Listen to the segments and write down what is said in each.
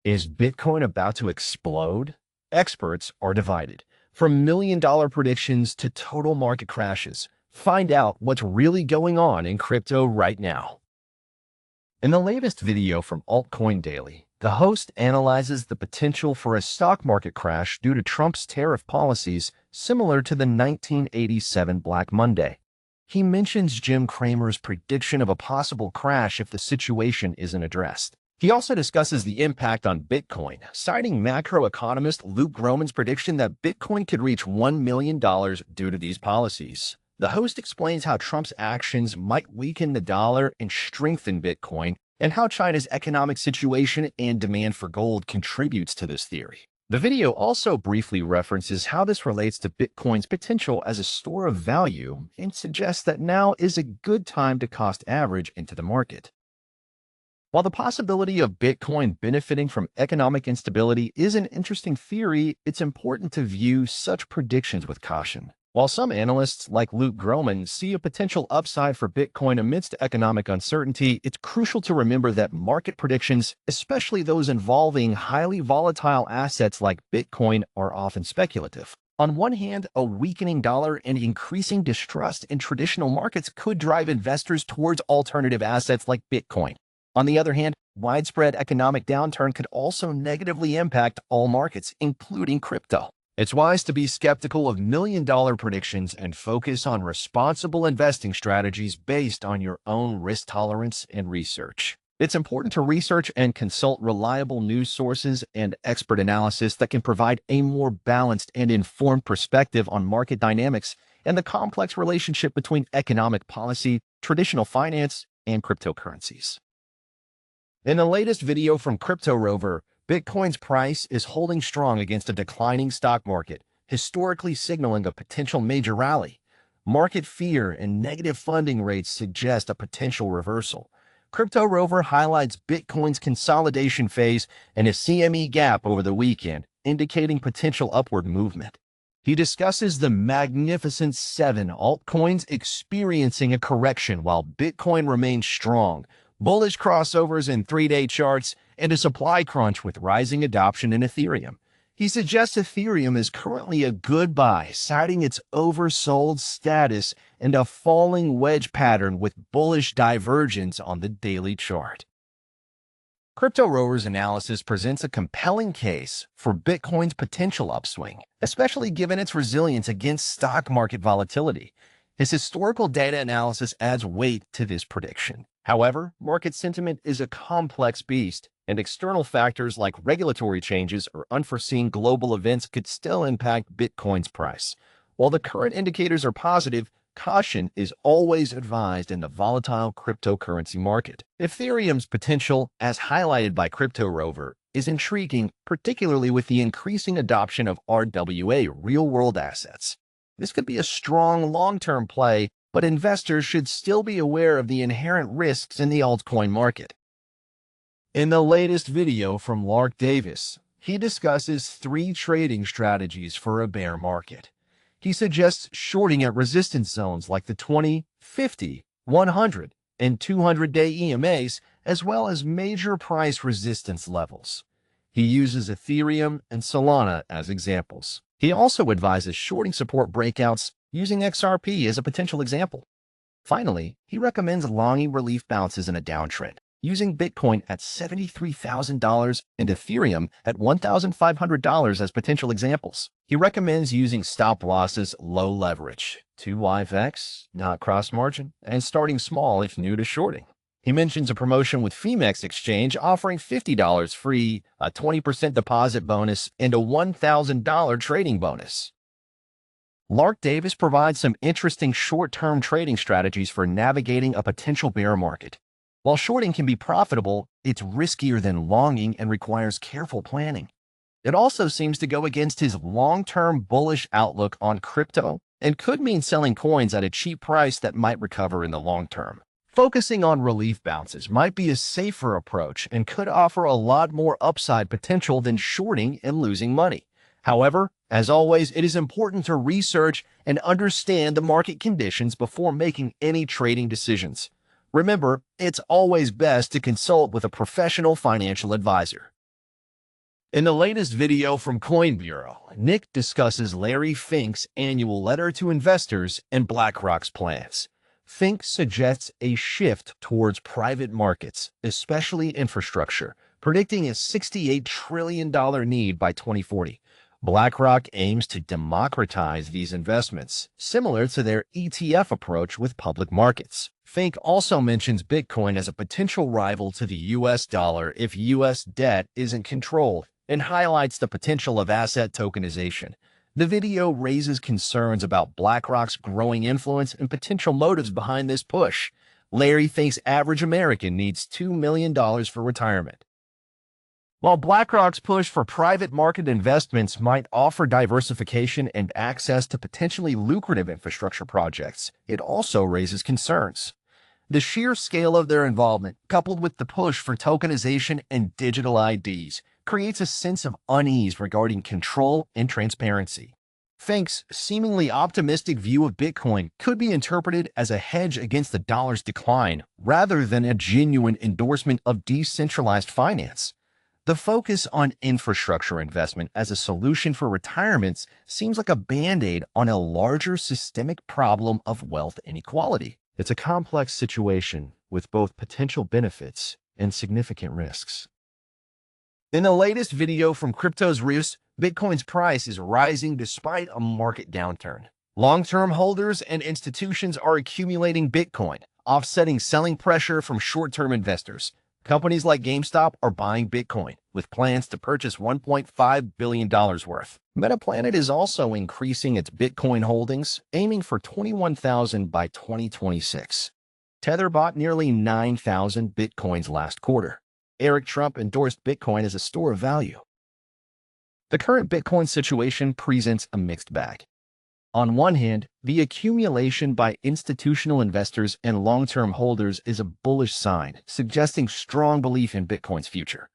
Is Bitcoin about to explode? Experts are divided. From million-dollar predictions to total market crashes, find out what's really going on in crypto right now. In the latest video from Altcoin Daily, the host analyzes the potential for a stock market crash due to Trump's tariff policies similar to the 1987 Black Monday. He mentions Jim Cramer's prediction of a possible crash if the situation isn't addressed. He also discusses the impact on Bitcoin, citing macroeconomist Luke Gromen's prediction that Bitcoin could reach $1 million due to these policies. The host explains how Trump's actions might weaken the dollar and strengthen Bitcoin, and how China's economic situation and demand for gold contributes to this theory. The video also briefly references how this relates to Bitcoin's potential as a store of value and suggests that now is a good time to cost average into the market. While the possibility of Bitcoin benefiting from economic instability is an interesting theory, it's important to view such predictions with caution. While some analysts, like Luke Gromen, see a potential upside for Bitcoin amidst economic uncertainty, it's crucial to remember that market predictions, especially those involving highly volatile assets like Bitcoin, are often speculative. On one hand, a weakening dollar and increasing distrust in traditional markets could drive investors towards alternative assets like Bitcoin. On the other hand, widespread economic downturn could also negatively impact all markets, including crypto. It's wise to be skeptical of million-dollar predictions and focus on responsible investing strategies based on your own risk tolerance and research. It's important to research and consult reliable news sources and expert analysis that can provide a more balanced and informed perspective on market dynamics and the complex relationship between economic policy, traditional finance, and cryptocurrencies. In the latest video from CryptoRover, Bitcoin's price is holding strong against a declining stock market, historically signaling a potential major rally. Market fear and negative funding rates suggest a potential reversal. CryptoRover highlights Bitcoin's consolidation phase and a CME gap over the weekend, indicating potential upward movement. He discusses the Magnificent Seven altcoins experiencing a correction while Bitcoin remains strong, bullish crossovers in 3-day charts, and a supply crunch with rising adoption in Ethereum. He suggests Ethereum is currently a good buy, citing its oversold status and a falling wedge pattern with bullish divergence on the daily chart. CryptoRover's analysis presents a compelling case for Bitcoin's potential upswing, especially given its resilience against stock market volatility. His historical data analysis adds weight to this prediction. However, market sentiment is a complex beast, and external factors like regulatory changes or unforeseen global events could still impact Bitcoin's price. While the current indicators are positive, caution is always advised in the volatile cryptocurrency market. Ethereum's potential, as highlighted by CryptoRover, is intriguing, particularly with the increasing adoption of RWA, real-world assets. This could be a strong long-term play, but investors should still be aware of the inherent risks in the altcoin market. In the latest video from Lark, he discusses 3 trading strategies for a bear market. He suggests shorting at resistance zones like the 20, 50, 100, and 200-day EMAs, as well as major price resistance levels. He uses Ethereum and Solana as examples. He also advises shorting support breakouts using XRP as a potential example. Finally, he recommends longing relief bounces in a downtrend, using Bitcoin at $73,000 and Ethereum at $1,500 as potential examples. He recommends using stop losses low leverage, 2yx, not cross margin, and starting small if new to shorting. He mentions a promotion with Femex Exchange offering $50 free, a 20% deposit bonus, and a $1,000 trading bonus. Lark provides some interesting short-term trading strategies for navigating a potential bear market. While shorting can be profitable, it's riskier than longing and requires careful planning. It also seems to go against his long-term bullish outlook on crypto and could mean selling coins at a cheap price that might recover in the long term. Focusing on relief bounces might be a safer approach and could offer a lot more upside potential than shorting and losing money. However, as always, it is important to research and understand the market conditions before making any trading decisions. Remember, it's always best to consult with a professional financial advisor. In the latest video from Coin Bureau, Nick discusses Larry Fink's annual letter to investors and BlackRock's plans. Fink suggests a shift towards private markets, especially infrastructure, predicting a $68 trillion need by 2040. BlackRock aims to democratize these investments, similar to their ETF approach with public markets. Fink also mentions Bitcoin as a potential rival to the US dollar if US debt isn't controlled, and highlights the potential of asset tokenization. The video raises concerns about BlackRock's growing influence and potential motives behind this push. Larry thinks average American needs $2 million for retirement. While BlackRock's push for private market investments might offer diversification and access to potentially lucrative infrastructure projects, it also raises concerns. The sheer scale of their involvement, coupled with the push for tokenization and digital IDs, creates a sense of unease regarding control and transparency. Fink's seemingly optimistic view of Bitcoin could be interpreted as a hedge against the dollar's decline rather than a genuine endorsement of decentralized finance. The focus on infrastructure investment as a solution for retirements seems like a band-aid on a larger systemic problem of wealth inequality. It's a complex situation with both potential benefits and significant risks. In the latest video from CryptosRus, Bitcoin's price is rising despite a market downturn. Long-term holders and institutions are accumulating Bitcoin, offsetting selling pressure from short-term investors. Companies like GameStop are buying Bitcoin, with plans to purchase $1.5 billion worth. Metaplanet is also increasing its Bitcoin holdings, aiming for 21,000 by 2026. Tether bought nearly 9,000 Bitcoins last quarter. Eric Trump endorsed Bitcoin as a store of value. The current Bitcoin situation presents a mixed bag. On one hand, the accumulation by institutional investors and long-term holders is a bullish sign, suggesting strong belief in Bitcoin's future.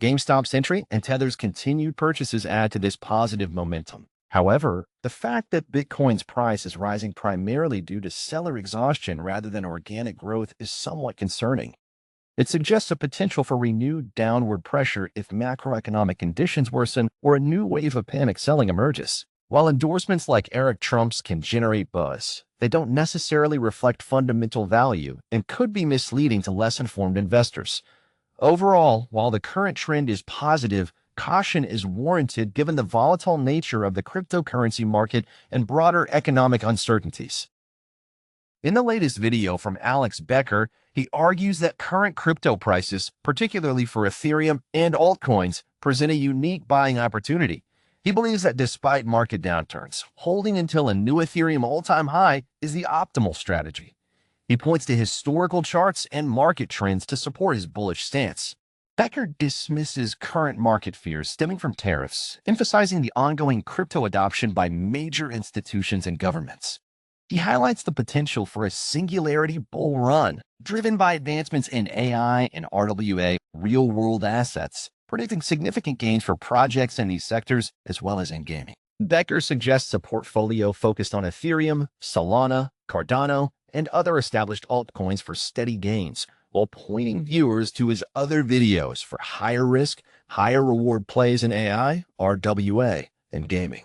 GameStop's entry and Tether's continued purchases add to this positive momentum. However, the fact that Bitcoin's price is rising primarily due to seller exhaustion rather than organic growth is somewhat concerning. It suggests a potential for renewed downward pressure if macroeconomic conditions worsen or a new wave of panic selling emerges. While endorsements like Eric Trump's can generate buzz, they don't necessarily reflect fundamental value and could be misleading to less informed investors. Overall, while the current trend is positive, caution is warranted given the volatile nature of the cryptocurrency market and broader economic uncertainties. In the latest video from Becker, he argues that current crypto prices, particularly for Ethereum and altcoins, present a unique buying opportunity. He believes that despite market downturns, holding until a new Ethereum all-time high is the optimal strategy. He points to historical charts and market trends to support his bullish stance. Becker dismisses current market fears stemming from tariffs, emphasizing the ongoing crypto adoption by major institutions and governments. He highlights the potential for a singularity bull run, driven by advancements in AI and RWA real-world assets, predicting significant gains for projects in these sectors as well as in gaming. Becker suggests a portfolio focused on Ethereum, Solana, Cardano, and other established altcoins for steady gains, while pointing viewers to his other videos for higher risk, higher reward plays in AI, RWA, and gaming.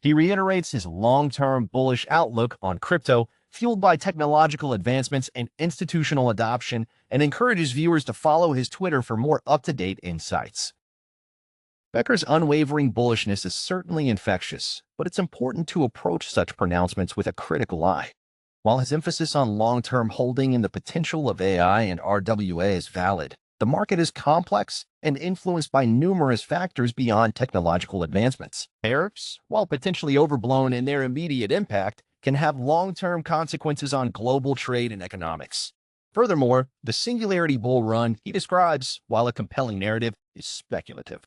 He reiterates his long-term bullish outlook on crypto, fueled by technological advancements and institutional adoption, and encourages viewers to follow his Twitter for more up-to-date insights. Becker's unwavering bullishness is certainly infectious, but it's important to approach such pronouncements with a critical eye. While his emphasis on long-term holding and the potential of AI and RWA is valid, the market is complex and influenced by numerous factors beyond technological advancements. Tariffs, while potentially overblown in their immediate impact, can have long-term consequences on global trade and economics. Furthermore, the singularity bull run he describes, while a compelling narrative, is speculative.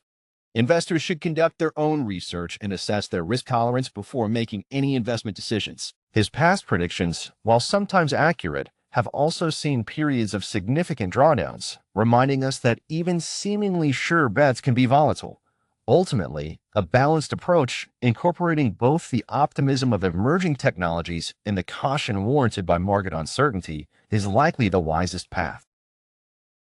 Investors should conduct their own research and assess their risk tolerance before making any investment decisions. His past predictions, while sometimes accurate, have also seen periods of significant drawdowns, reminding us that even seemingly sure bets can be volatile. Ultimately, a balanced approach, incorporating both the optimism of emerging technologies and the caution warranted by market uncertainty, is likely the wisest path.